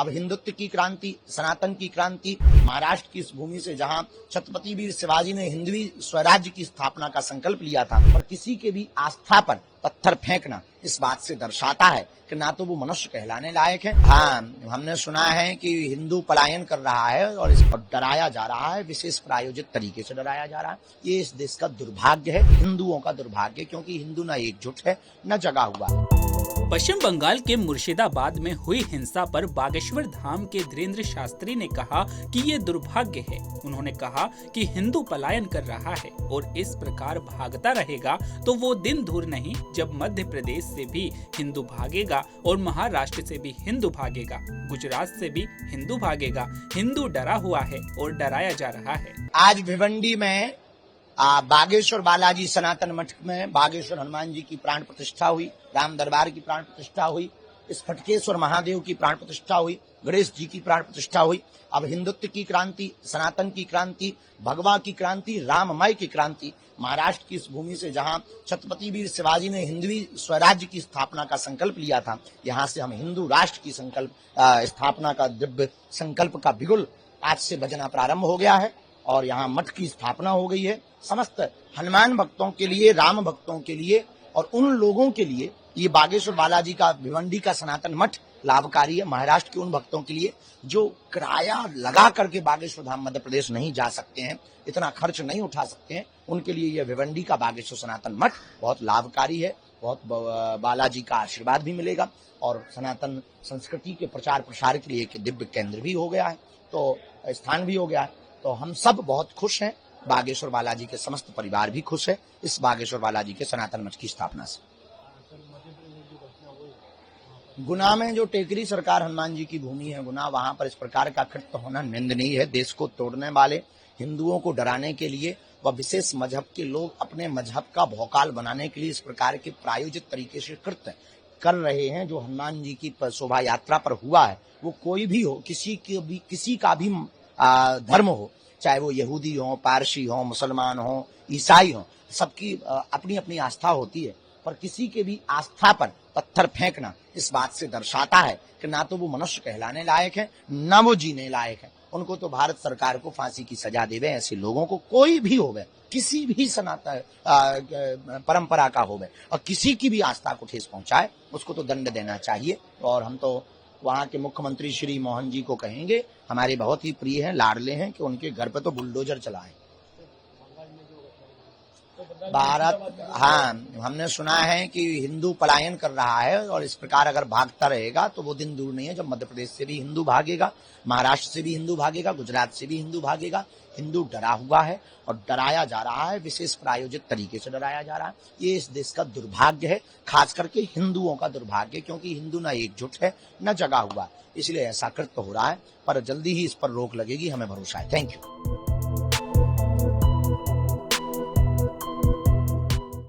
अब हिंदुत्व की क्रांति, सनातन की क्रांति, महाराष्ट्र की इस भूमि से जहां छत्रपति वीर शिवाजी ने हिंदवी स्वराज्य की स्थापना का संकल्प लिया था, पर किसी के भी आस्था पर पत्थर फेंकना इस बात से दर्शाता है कि ना तो वो मनुष्य कहलाने लायक है। हाँ, हमने सुना है कि हिंदू पलायन कर रहा है और इस पर डराया जा रहा है, विशेष प्रायोजित तरीके से डराया जा रहा है। ये इस देश का दुर्भाग्य है, हिंदुओं का दुर्भाग्य, क्योंकि हिंदू न एकजुट है न जगा हुआ है। पश्चिम बंगाल के मुर्शिदाबाद में हुई हिंसा पर बागेश्वर धाम के धीरेन्द्र शास्त्री ने कहा कि ये दुर्भाग्य है। उन्होंने कहा कि हिंदू पलायन कर रहा है और इस प्रकार भागता रहेगा तो वो दिन दूर नहीं जब मध्य प्रदेश से भी हिंदू भागेगा और महाराष्ट्र से भी हिंदू भागेगा, गुजरात से भी हिंदू भागेगा। हिंदू डरा हुआ है और डराया जा रहा है। आज भिवंडी में बागेश्वर बालाजी सनातन मठ में बागेश्वर हनुमान जी की प्राण प्रतिष्ठा हुई, राम दरबार की प्राण प्रतिष्ठा हुई, इस फटकेश्वर महादेव की प्राण प्रतिष्ठा हुई, गणेश जी की प्राण प्रतिष्ठा हुई। अब हिंदुत्व की क्रांति, सनातन की क्रांति, भगवा की क्रांति, राममय की क्रांति, महाराष्ट्र की इस भूमि से जहां छत्रपति वीर शिवाजी ने हिंदवी स्वराज्य की स्थापना का संकल्प लिया था, यहां से हम हिंदू राष्ट्र की स्थापना का दिव्य संकल्प का बिगुल आज से बजना प्रारंभ हो गया है और यहाँ मठ की स्थापना हो गई है। समस्त हनुमान भक्तों के लिए, राम भक्तों के लिए और उन लोगों के लिए ये बागेश्वर बालाजी का भिवंडी का सनातन मठ लाभकारी है। महाराष्ट्र के उन भक्तों के लिए जो किराया लगा करके बागेश्वर धाम मध्य प्रदेश नहीं जा सकते हैं, इतना खर्च नहीं उठा सकते हैं, उनके लिए यह भिवंडी का बागेश्वर सनातन मठ बहुत लाभकारी है। बहुत बालाजी का आशीर्वाद भी मिलेगा और सनातन संस्कृति के प्रचार प्रसार के लिए एक दिव्य केंद्र भी हो गया है, तो स्थान भी हो गया है। तो हम सब बहुत खुश हैं, बागेश्वर बालाजी के समस्त परिवार भी खुश है इस बागेश्वर बालाजी के सनातन मठ की स्थापना से। गुना में जो टेकरी सरकार हनुमान जी की भूमि है गुना, वहां पर इस प्रकार का कृत्य होना निंदनीय है। देश को तोड़ने वाले, हिंदुओं को डराने के लिए व विशेष मजहब के लोग अपने मजहब का भौकाल बनाने के लिए इस प्रकार के प्रायोजित तरीके से कृत्य कर रहे हैं। जो हनुमान जी की शोभा यात्रा पर हुआ है, वो कोई भी हो, किसी का भी धर्म हो, चाहे वो यहूदी हो, पारसी हो, मुसलमान हो, ईसाई हो, सबकी अपनी अपनी आस्था होती है, पर किसी के भी आस्था पर पत्थर फेंकना इस बात से दर्शाता है कि ना तो वो मनुष्य कहलाने लायक है, ना वो जीने लायक है। उनको तो भारत सरकार को फांसी की सजा देवे। ऐसे लोगों को, कोई भी होवे, किसी भी सनातन परंपरा का होवे और किसी की भी आस्था को ठेस पहुंचाए, उसको तो दंड देना चाहिए। और हम तो वहाँ के मुख्यमंत्री श्री मोहन जी को कहेंगे, हमारे बहुत ही प्रिय हैं, लाडले हैं, कि उनके घर पे तो बुलडोजर चलाएं। भारत, हाँ, हमने सुना है कि हिंदू पलायन कर रहा है और इस प्रकार अगर भागता रहेगा तो वो दिन दूर नहीं है जब मध्य प्रदेश से भी हिंदू भागेगा, महाराष्ट्र से भी हिंदू भागेगा, गुजरात से भी हिंदू भागेगा। हिंदू डरा हुआ है और डराया जा रहा है, विशेष प्रायोजित तरीके से डराया जा रहा है। ये इस देश का दुर्भाग्य है, खास करके हिंदुओं का दुर्भाग्य, क्योंकि हिंदू न एकजुट है न जगा हुआ, इसलिए ऐसा कृत्य हो रहा है। पर जल्दी ही इस पर रोक लगेगी, हमें भरोसा है। Thank you.